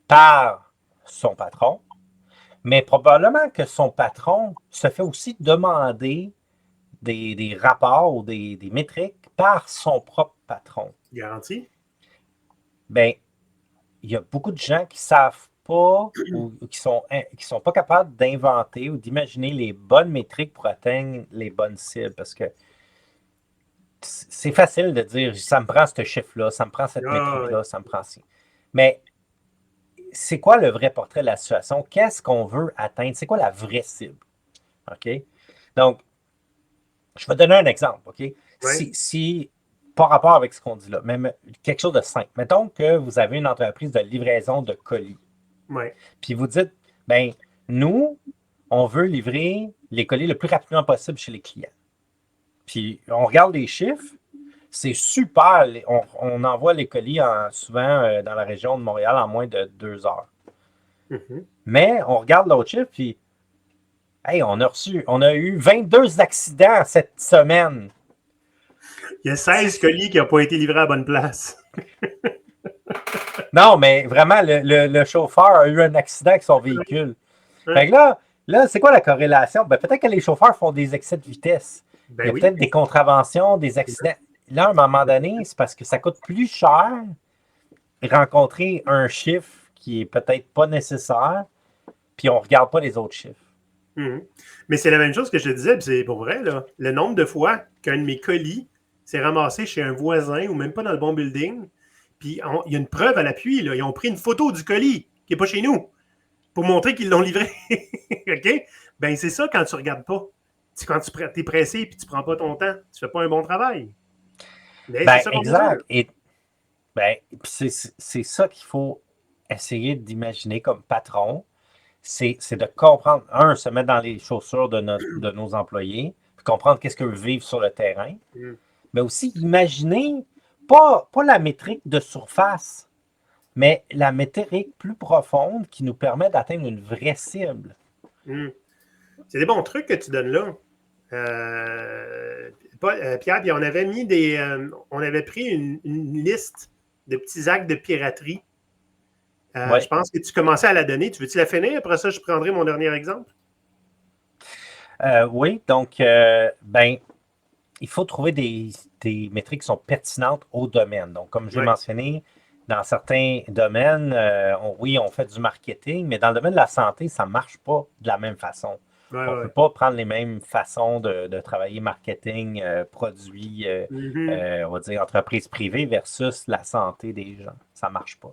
par son patron, mais probablement que son patron se fait aussi demander des rapports ou des métriques par son propre patron. Garantie? Ben, il y a beaucoup de gens qui savent pas ou qui sont pas capables d'inventer ou d'imaginer les bonnes métriques pour atteindre les bonnes cibles. Parce que c'est facile de dire, ça me prend ce chiffre-là, ça me prend cette métrique-là, ça me prend ci. Mais c'est quoi le vrai portrait de la situation? Qu'est-ce qu'on veut atteindre? C'est quoi la vraie cible? OK? Donc, je vais donner un exemple, OK? Oui. Si pas rapport avec ce qu'on dit là, mais quelque chose de simple. Mettons que vous avez une entreprise de livraison de colis. Oui. Puis vous dites, ben nous, on veut livrer les colis le plus rapidement possible chez les clients. Puis on regarde les chiffres, c'est super. On envoie les colis souvent dans la région de Montréal en moins de 2 heures. Mm-hmm. Mais on regarde l'autre chiffre, puis hey, on a eu 22 accidents cette semaine. Il y a 16 colis qui n'ont pas été livrés à la bonne place. Non, mais vraiment, le chauffeur a eu un accident avec son véhicule. Ouais. Fait que là, c'est quoi la corrélation? Ben, peut-être que les chauffeurs font des excès de vitesse. Ben il y a oui. peut-être des contraventions, des accidents. Là, à un moment donné, c'est parce que ça coûte plus cher rencontrer un chiffre qui est peut-être pas nécessaire, puis on ne regarde pas les autres chiffres. Mm-hmm. Mais c'est la même chose que je te disais, puis c'est pour vrai, là. Le nombre de fois qu'un de mes colis s'est ramassé chez un voisin ou même pas dans le bon building, puis il y a une preuve à l'appui, là. Ils ont pris une photo du colis qui n'est pas chez nous pour montrer qu'ils l'ont livré. OK? Ben, c'est ça quand tu ne regardes pas. Quand tu es pressé et tu ne prends pas ton temps, tu ne fais pas un bon travail. Mais c'est ça exact. Et c'est ça qu'il faut essayer d'imaginer comme patron. C'est de comprendre, se mettre dans les chaussures de nos employés, puis comprendre qu'est-ce qu'eux vivent sur le terrain, mais aussi imaginer, pas la métrique de surface, mais la métrique plus profonde qui nous permet d'atteindre une vraie cible. C'est des bons trucs que tu donnes là. Pierre, puis on avait mis on avait pris une liste de petits actes de piraterie. Je pense que tu commençais à la donner. Tu veux-tu la finir? Après ça, je prendrai mon dernier exemple. Oui, donc, il faut trouver des métriques qui sont pertinentes au domaine. Donc, comme je l'ai mentionné, dans certains domaines, on fait du marketing, mais dans le domaine de la santé, ça ne marche pas de la même façon. On ne peut pas prendre les mêmes façons de travailler marketing, produits, on va dire entreprise privée versus la santé des gens. Ça ne marche pas.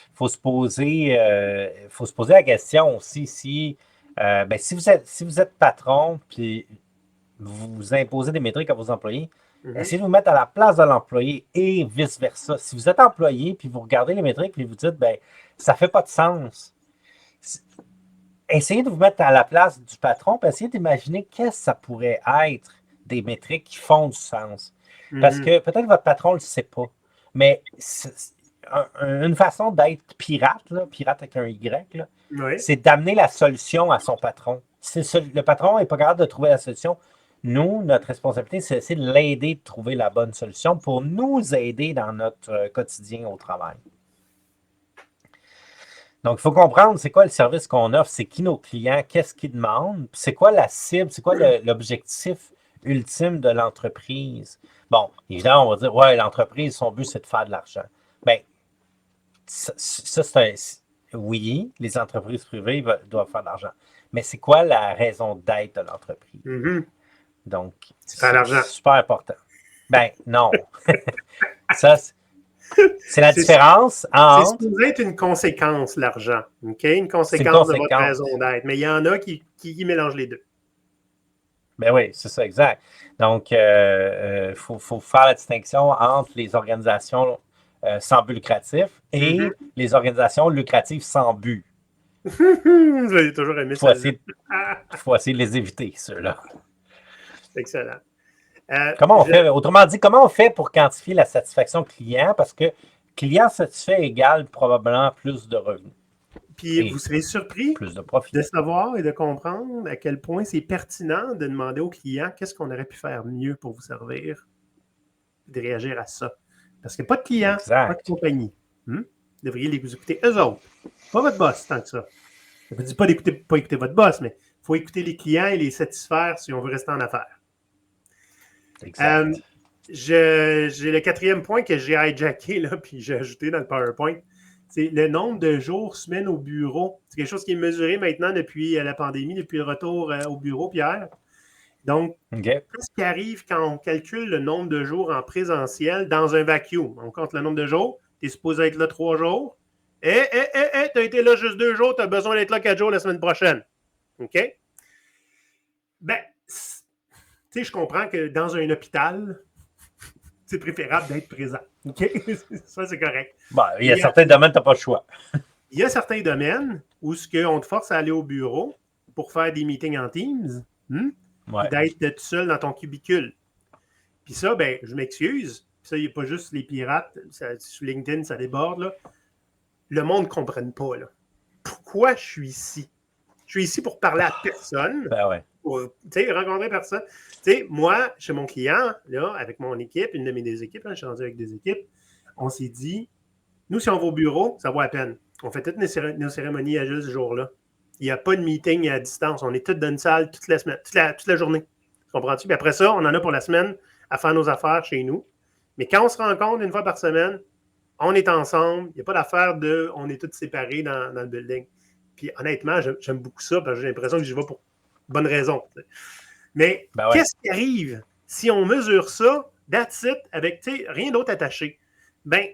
Il faut se poser la question aussi si vous êtes patron puis vous imposez des métriques à vos employés, essayez de vous mettre à la place de l'employé et vice-versa. Si vous êtes employé puis vous regardez les métriques puis vous dites ça ne fait pas de sens. Essayez de vous mettre à la place du patron et essayez d'imaginer qu'est-ce que ça pourrait être des métriques qui font du sens. Parce que peut-être que votre patron ne le sait pas, mais une façon d'être pirate avec un Y, c'est d'amener la solution à son patron. Le patron n'est pas capable de trouver la solution. Nous, notre responsabilité, c'est d'essayer de l'aider de trouver la bonne solution pour nous aider dans notre quotidien au travail. Donc, il faut comprendre c'est quoi le service qu'on offre, c'est qui nos clients, qu'est-ce qu'ils demandent, c'est quoi la cible, c'est quoi l'objectif ultime de l'entreprise. Bon, évidemment, on va dire, l'entreprise, son but, c'est de faire de l'argent. Bien, oui, les entreprises privées doivent faire de l'argent. Mais c'est quoi la raison d'être de l'entreprise? Donc, c'est super important. Ben, non. Ça, c'est la différence entre... C'est supposé être une conséquence, l'argent. Okay? Une conséquence de votre raison d'être. Mais il y en a qui mélangent les deux. Ben oui, c'est ça, exact. Donc, faut faire la distinction entre les organisations sans but lucratif et les organisations lucratives sans but. J'ai toujours aimé ça. Il faut essayer de les éviter, ceux-là. Excellent. Autrement dit, comment on fait pour quantifier la satisfaction client? Parce que client satisfait égale probablement plus de revenus. Puis vous serez surpris plus de profit. De savoir et de comprendre à quel point c'est pertinent de demander aux clients qu'est-ce qu'on aurait pu faire mieux pour vous servir, de réagir à ça. Parce qu'il n'y a pas de clients, pas de compagnie. Vous devriez les écouter eux autres. Pas votre boss, tant que ça. Je ne dis pas d'écouter votre boss, mais il faut écouter les clients et les satisfaire si on veut rester en affaires. Exact. J'ai le 4e point que j'ai hijacké, là, puis j'ai ajouté dans le PowerPoint. C'est le nombre de jours, semaines au bureau. C'est quelque chose qui est mesuré maintenant depuis la pandémie, depuis le retour au bureau, Pierre. Donc, qu'est-ce qui arrive quand on calcule le nombre de jours en présentiel dans un vacuum? On compte le nombre de jours. Tu es supposé être là 3 jours. Tu as été là juste 2 jours, tu as besoin d'être là 4 jours la semaine prochaine. OK? Ben, tu sais, je comprends que dans un hôpital, c'est préférable d'être présent. OK? Ça, c'est correct. Il y a certains domaines, tu n'as pas le choix. Il y a certains domaines où on te force à aller au bureau pour faire des meetings en Teams, d'être tout seul dans ton cubicule. Puis ça, ben, je m'excuse. Ça, il n'y a pas juste les pirates. Sur LinkedIn, ça déborde. Là. Le monde ne comprenne pas. Là. Pourquoi je suis ici? Je suis ici pour parler à personne. Pour rencontrer personne. Moi, chez mon client, là, avec mon équipe, une de mes 2 équipes, là, je suis rendu avec 2 équipes, on s'est dit, nous, si on va au bureau, ça vaut la peine. On fait toutes nos cérémonies à juste ce jour-là. Il n'y a pas de meeting à distance. On est tous dans une salle toute la semaine, toute la journée. Comprends-tu? Puis après ça, on en a pour la semaine à faire nos affaires chez nous. Mais quand on se rencontre une fois par semaine, on est ensemble. Il n'y a pas d'affaire de on est tous séparés dans le building. Puis honnêtement, j'aime beaucoup ça parce que j'ai l'impression que j'y vais pour bonne raison. Mais qu'est-ce qui arrive si on mesure ça, that's it, avec rien d'autre attaché? Ben,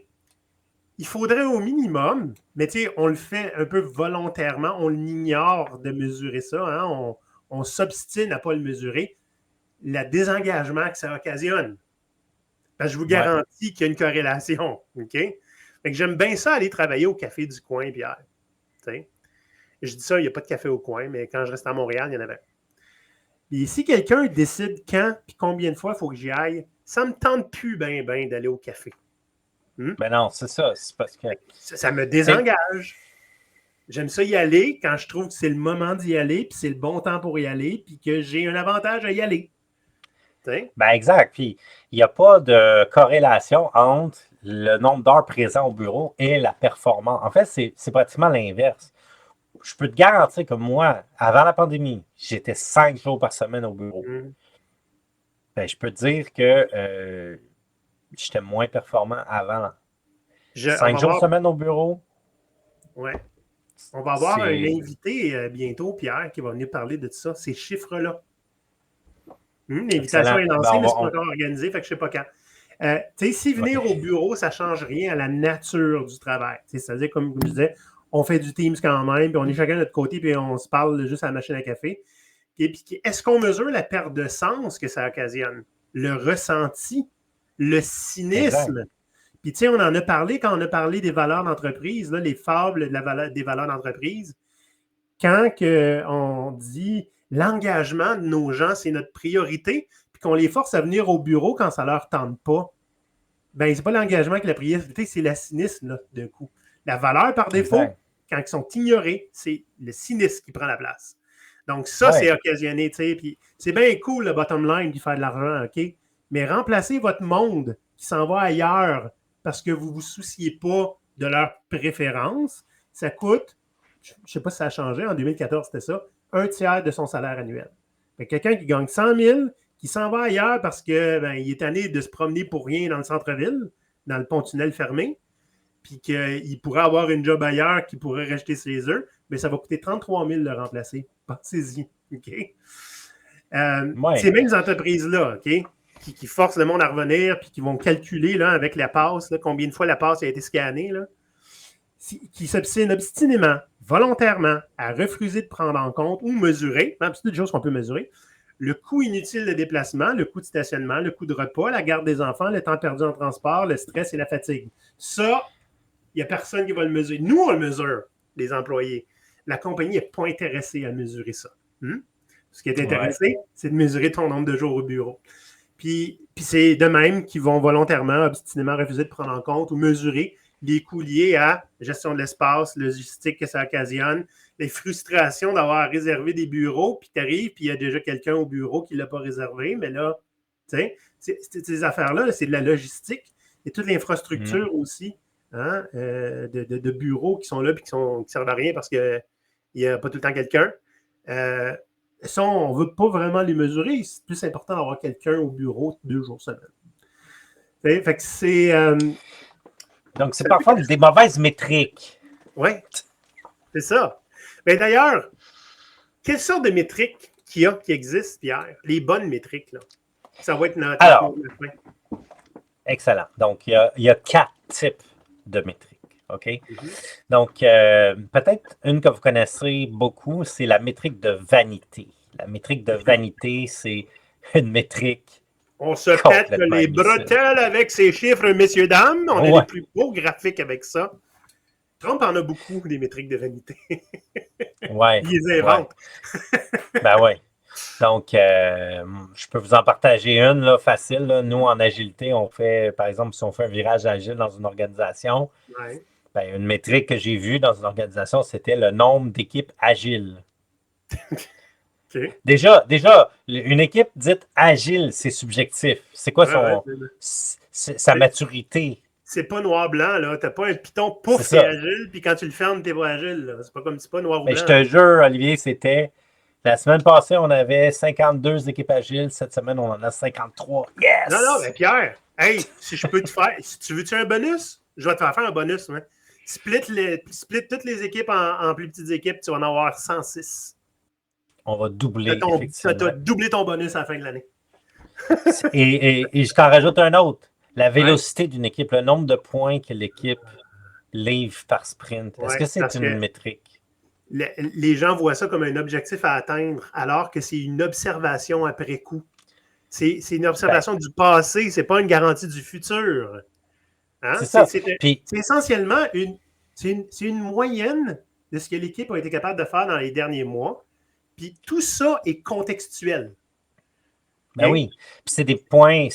il faudrait au minimum, mais on le fait un peu volontairement, on l'ignore de mesurer ça, hein, on s'obstine à ne pas le mesurer, le désengagement que ça occasionne. Parce que je vous garantis qu'il y a une corrélation. OK? Fait que j'aime bien ça aller travailler au café du coin, Pierre. T'sais? Je dis ça, il n'y a pas de café au coin, mais quand je reste à Montréal, il y en avait. Et si quelqu'un décide quand et combien de fois il faut que j'y aille, ça ne me tente plus bien d'aller au café. Ben non, c'est ça. C'est parce que ça me désengage. J'aime ça y aller quand je trouve que c'est le moment d'y aller, puis c'est le bon temps pour y aller, puis que j'ai un avantage à y aller. Ben exact. Puis il n'y a pas de corrélation entre le nombre d'heures présentes au bureau et la performance. En fait, c'est pratiquement l'inverse. Je peux te garantir que moi, avant la pandémie, j'étais 5 jours par semaine au bureau. Ben, je peux te dire que j'étais moins performant avant. 5 jours semaine au bureau. Ouais. On va avoir un invité bientôt, Pierre, qui va venir parler de ça, ces chiffres-là. L'invitation est lancée, mais c'est pas encore organisé, fait que je ne sais pas quand. Si venir au bureau, ça ne change rien à la nature du travail. C'est-à-dire, comme je disais, on fait du Teams quand même, puis on est chacun de notre côté, puis on se parle juste à la machine à café. Et puis, est-ce qu'on mesure la perte de sens que ça occasionne? Le ressenti? Le cynisme? Puis, tu sais, on en a parlé quand on a parlé des valeurs d'entreprise, là, les fables des valeurs d'entreprise. Quand on dit l'engagement de nos gens, c'est notre priorité, puis qu'on les force à venir au bureau quand ça ne leur tente pas, bien, c'est pas l'engagement que la priorité, c'est le cynisme, là, d'un coup. La valeur par défaut, quand ils sont ignorés, c'est le cynisme qui prend la place. Donc, ça, c'est occasionné, tu sais, puis c'est bien cool, le bottom line, de faire de l'argent, OK? Mais remplacez votre monde qui s'en va ailleurs parce que vous ne vous souciez pas de leurs préférences, ça coûte, je ne sais pas si ça a changé, en 2014, c'était ça, 1/3 de son salaire annuel. Fait que quelqu'un qui gagne 100 000, qui s'en va ailleurs parce qu'il est tanné de se promener pour rien dans le centre-ville, dans le pont-tunnel fermé, puis qu'il pourrait avoir une job ailleurs qui pourrait racheter ses œufs, mais ça va coûter 33 000 de le remplacer. Pensez-y, OK? Ces mêmes entreprises-là, OK? Qui forcent le monde à revenir, puis qui vont calculer là, avec la passe, là, combien de fois la passe a été scannée, là, qui s'obstinent obstinément, volontairement, à refuser de prendre en compte ou mesurer, c'est toutes des choses qu'on peut mesurer, le coût inutile de déplacement, le coût de stationnement, le coût de repas, la garde des enfants, le temps perdu en transport, le stress et la fatigue. Ça, il n'y a personne qui va le mesurer. Nous, on le mesure, les employés. La compagnie n'est pas intéressée à mesurer ça. Ce qui est intéressé, c'est de mesurer ton nombre de jours au bureau. Puis c'est de même qu'ils vont volontairement, obstinément refuser de prendre en compte ou mesurer les coûts liés à la gestion de l'espace, logistique que ça occasionne, les frustrations d'avoir réservé des bureaux, puis tu arrives, puis il y a déjà quelqu'un au bureau qui ne l'a pas réservé, mais là, tu sais, ces affaires-là, c'est de la logistique et toute l'infrastructure aussi de bureaux qui sont là et qui ne servent à rien parce qu'il n'y a pas tout le temps quelqu'un. Ça, on ne veut pas vraiment les mesurer. C'est plus important d'avoir quelqu'un au bureau 2 jours semaine. Fait que c'est... Donc, c'est parfois des mauvaises métriques. Oui, c'est ça. Mais d'ailleurs, quelle sorte de métriques qu'il y a qui existent, Pierre? Les bonnes métriques, là. Ça va être notre... Alors, excellent. Donc, il y a 4 types de métriques. OK? Donc, peut-être une que vous connaissez beaucoup, c'est la métrique de vanité. La métrique de vanité, c'est une métrique. On se pète les bretelles avec ces chiffres, messieurs, dames. On a les plus beaux graphiques avec ça. Trump en a beaucoup, des métriques de vanité. Ouais. Il les invente. Ouais. Ben oui. Donc, je peux vous en partager une, là, facile. Là. Nous, en agilité, on fait, par exemple, si on fait un virage agile dans une organisation, ben, une métrique que j'ai vue dans une organisation, c'était le nombre d'équipes agiles. Okay. Déjà, une équipe dite agile, c'est subjectif. C'est quoi sa maturité? C'est pas noir-blanc, là. T'as pas un piton pouf, t'es agile, puis quand tu le fermes, t'es pas agile. Là. C'est pas comme si pas noir ou blanc. Je te jure, Olivier, c'était... La semaine passée, on avait 52 équipes agiles. Cette semaine, on en a 53. Yes! Non, mais Pierre, hey, si je peux te faire... Si tu veux-tu un bonus? Je vais te faire un bonus. Hein. Split toutes les équipes en plus petites équipes, tu vas en avoir 106. On va doubler, effectivement. Tu as doublé ton bonus à la fin de l'année. et je t'en rajoute un autre. La vélocité d'une équipe, le nombre de points que l'équipe livre par sprint. Est-ce que c'est une métrique? Les gens voient ça comme un objectif à atteindre, alors que c'est une observation après coup. C'est une observation du passé, c'est pas une garantie du futur. Hein? C'est essentiellement une moyenne de ce que l'équipe a été capable de faire dans les derniers mois. Puis tout ça est contextuel. Ben oui. Puis c'est des points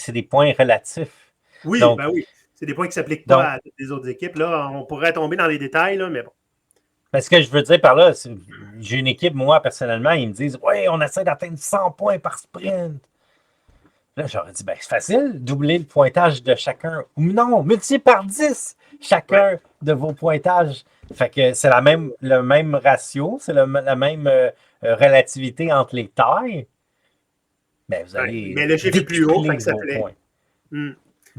relatifs. Oui, donc, ben oui. C'est des points qui ne s'appliquent pas à toutes les autres équipes. Là, on pourrait tomber dans les détails, là, mais bon. Ce que je veux dire par là, j'ai une équipe, moi, personnellement, ils me disent « Oui, on essaie d'atteindre 100 points par sprint. » Là, j'aurais dit, c'est facile, doubler le pointage de chacun. Ou non, multiplier par 10 chacun de vos pointages. Fait que c'est le même ratio, c'est la même relativité entre les tailles. Ben, vous allez mais le chiffre est plus haut, fait que ça plaît.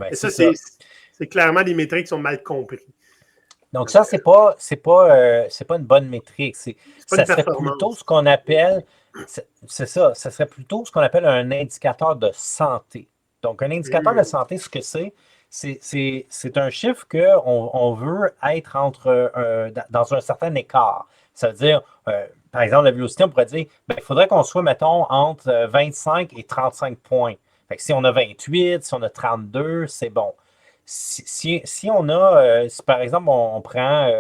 Et ça, c'est clairement des métriques qui sont mal comprises. Donc ça, c'est pas une bonne métrique. Ça serait plutôt ce qu'on appelle, ça serait plutôt ce qu'on appelle un indicateur de santé. Donc un indicateur de santé, ce que c'est un chiffre qu'on veut être dans un certain écart. Ça veut dire, par exemple, la vélocité, on pourrait dire, il faudrait qu'on soit, mettons, entre 25 et 35 points. Fait que si on a 28, si on a 32, c'est bon. Si on a, si par exemple, on prend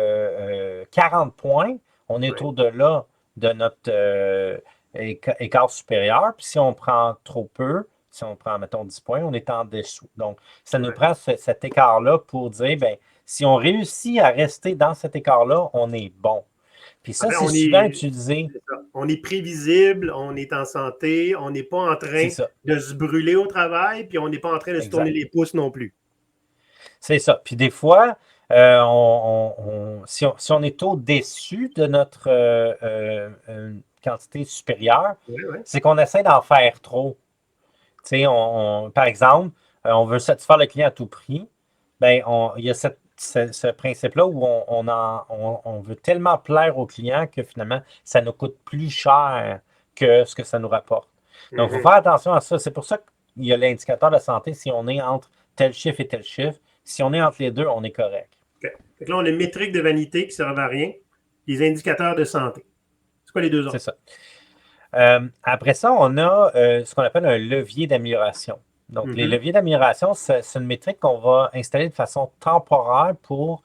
40 points, on est au-delà de notre écart supérieur. Puis si on prend trop peu, si on prend, mettons, 10 points, on est en dessous. Donc, ça nous prend cet écart-là pour dire, si on réussit à rester dans cet écart-là, on est bon. Puis ça, c'est souvent utilisé. On est prévisible, on est en santé, on n'est pas en train de se brûler au travail, puis on n'est pas en train de se tourner les pouces non plus. C'est ça. Puis des fois, si on est au-dessus de notre quantité supérieure, c'est qu'on essaie d'en faire trop. Tu sais, par exemple, on veut satisfaire le client à tout prix. Il y a ce principe-là où on veut tellement plaire au client que finalement, ça nous coûte plus cher que ce que ça nous rapporte. Donc, il faut faire attention à ça. C'est pour ça qu'il y a l'indicateur de santé si on est entre tel chiffre et tel chiffre. Si on est entre les deux, on est correct. Okay. Donc là, on a une métrique de vanité qui ne servent à rien, les indicateurs de santé. C'est quoi les deux autres? C'est ça. Après ça, on a ce qu'on appelle un levier d'amélioration. Donc, les leviers d'amélioration, c'est une métrique qu'on va installer de façon temporaire pour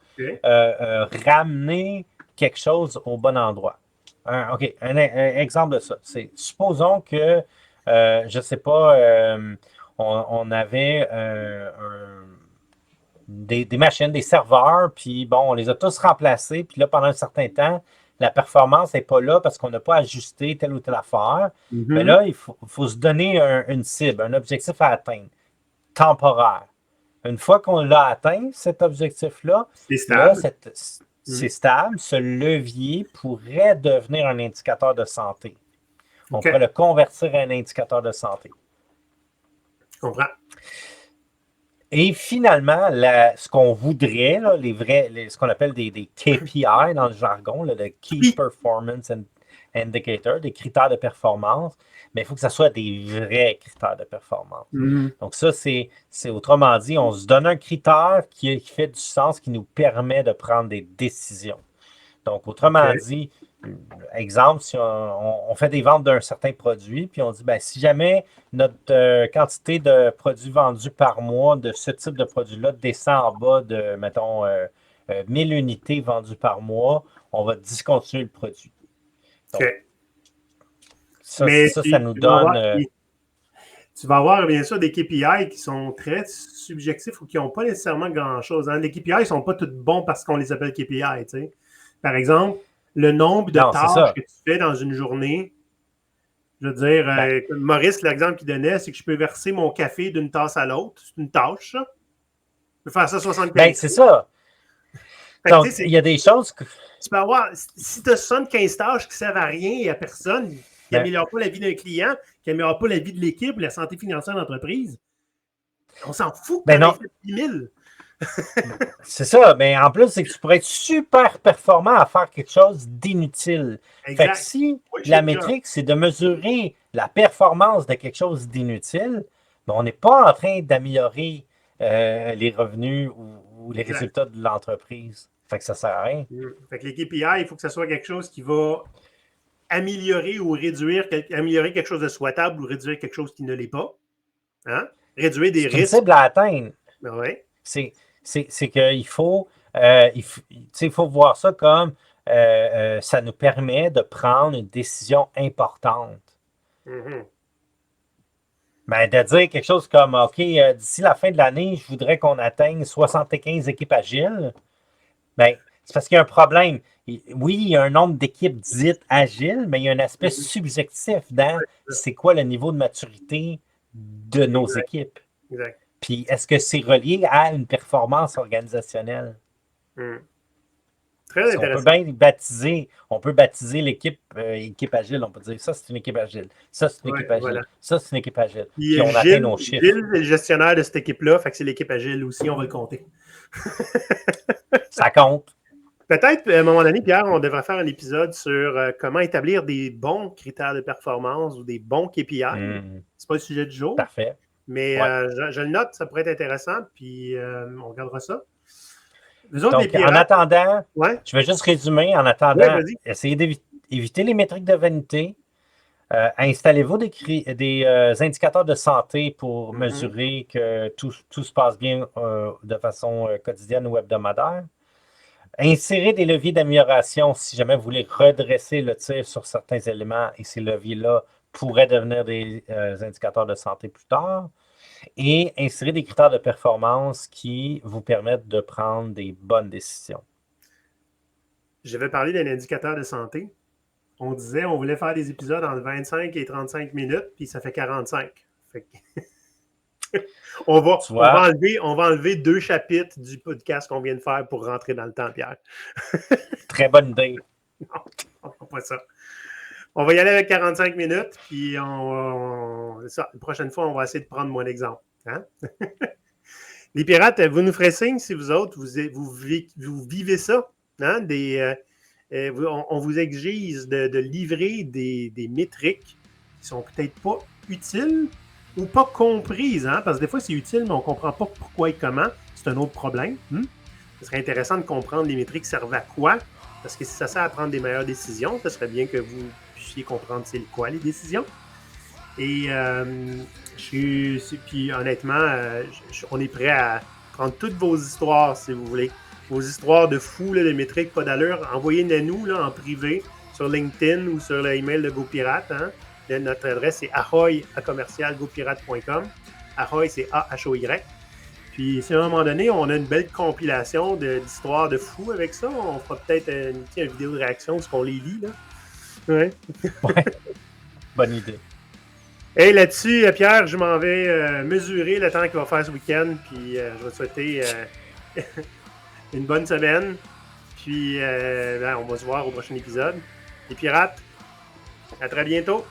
ramener quelque chose au bon endroit. Un exemple de ça, c'est supposons que, je ne sais pas, on avait des machines, des serveurs, puis bon, on les a tous remplacés, puis là, pendant un certain temps, la performance n'est pas là parce qu'on n'a pas ajusté telle ou telle affaire. Mais là, il faut se donner une cible, un objectif à atteindre, temporaire. Une fois qu'on l'a atteint, cet objectif-là, c'est stable. Ce levier pourrait devenir un indicateur de santé. On pourrait le convertir à un indicateur de santé. Je comprends. Et finalement, ce qu'on voudrait, là, ce qu'on appelle des KPI dans le jargon, là, le Key Performance Indicator, des critères de performance, mais il faut que ce soit des vrais critères de performance. Donc ça, c'est autrement dit, on se donne un critère qui fait du sens, qui nous permet de prendre des décisions. Donc, autrement dit, exemple, si on fait des ventes d'un certain produit, puis on dit, ben, si jamais notre quantité de produits vendus par mois de ce type de produit-là descend en bas de, mettons, 1000 unités vendues par mois, on va discontinuer le produit. Donc, ça nous donne... Tu vas avoir, bien sûr, des KPI qui sont très subjectifs ou qui n'ont pas nécessairement grand-chose. Hein. Les KPI ne sont pas tous bons parce qu'on les appelle KPI, tu sais. Par exemple, le nombre de tâches que tu fais dans une journée, je veux dire, Maurice, l'exemple qu'il donnait, c'est que je peux verser mon café d'une tasse à l'autre. C'est une tâche, ça. Je peux faire ça 75 fois. Ben, c'est ça. Donc, il y a des choses que... Tu peux avoir... Si tu as 75 tâches qui ne servent à rien et à personne, qui n'améliorent pas la vie d'un client, qui n'améliorent pas la vie de l'équipe, la santé financière de l'entreprise, on s'en fout que tu en aies fait 10 000. C'est ça, mais en plus, c'est que tu pourrais être super performant à faire quelque chose d'inutile. Fait que si la métrique, c'est de mesurer la performance de quelque chose d'inutile, ben on n'est pas en train d'améliorer les revenus ou les résultats de l'entreprise. Fait que ça sert à rien. Fait que les KPI, il faut que ce soit quelque chose qui va améliorer ou réduire, améliorer quelque chose de souhaitable ou réduire quelque chose qui ne l'est pas. Hein? Réduire des risques. C'est une cible à atteindre. Oui. C'est qu'il faut, il faut voir ça comme ça nous permet de prendre une décision importante. Ben, de dire quelque chose comme, OK, d'ici la fin de l'année, je voudrais qu'on atteigne 75 équipes agiles. Ben, c'est parce qu'il y a un problème. Oui, il y a un nombre d'équipes dites agiles, mais il y a un aspect subjectif dans c'est quoi le niveau de maturité de nos équipes. Exact. Puis, est-ce que c'est relié à une performance organisationnelle? Très intéressant. On peut baptiser l'équipe équipe agile. On peut dire ça, c'est une équipe agile. Ça, c'est une équipe agile. Voilà. Ça, c'est une équipe agile. Puis on atteint nos chiffres. Gilles est le gestionnaire de cette équipe-là, fait que c'est l'équipe agile aussi, on va le compter. Ça compte. Peut-être, à un moment donné, Pierre, on devrait faire un épisode sur comment établir des bons critères de performance ou des bons KPI. C'est pas le sujet du jour. Parfait. Mais je le note, ça pourrait être intéressant, puis on regardera ça. Donc, en attendant, je vais juste résumer, en attendant, essayez d'éviter les métriques de vanité. Installez-vous des indicateurs de santé pour mesurer que tout se passe bien de façon quotidienne ou hebdomadaire. Insérez des leviers d'amélioration si jamais vous voulez redresser le tir sur certains éléments et ces leviers-là pourraient devenir des indicateurs de santé plus tard. Et insérer des critères de performance qui vous permettent de prendre des bonnes décisions. Je vais parler d'un indicateur de santé. On disait on voulait faire des épisodes entre 25 et 35 minutes, puis ça fait 45. Fait que on va enlever 2 chapitres du podcast qu'on vient de faire pour rentrer dans le temps, Pierre. Très bonne idée. Non, on ne fera pas ça. On va y aller avec 45 minutes, puis la prochaine fois, on va essayer de prendre mon exemple. Hein? Les pirates, vous nous ferez signe si vous autres, vous vivez ça. Hein? On vous exige de livrer des métriques qui ne sont peut-être pas utiles ou pas comprises. Hein? Parce que des fois, c'est utile, mais on ne comprend pas pourquoi et comment. C'est un autre problème. Ce serait intéressant de comprendre les métriques servent à quoi. Parce que si ça sert à prendre des meilleures décisions, ce serait bien que vous puissiez comprendre c'est quoi les décisions. Et puis honnêtement, on est prêt à prendre toutes vos histoires, si vous voulez. Vos histoires de fous, là, de métriques, pas d'allure. Envoyez-les nous là, en privé sur LinkedIn ou sur l'email de GoPirate. Hein. Notre adresse, c'est ahoy@gopirate.com. Ahoy, c'est A-H-O-Y. Puis, si à un moment donné, on a une belle compilation d'histoires de fous avec ça, on fera peut-être une vidéo de réaction où on les lit. Là. Ouais. Bonne idée. Et là-dessus, Pierre, je m'en vais mesurer le temps qu'il va faire ce week-end. Puis, je vais te souhaiter une bonne semaine. Puis, on va se voir au prochain épisode. Les pirates, à très bientôt.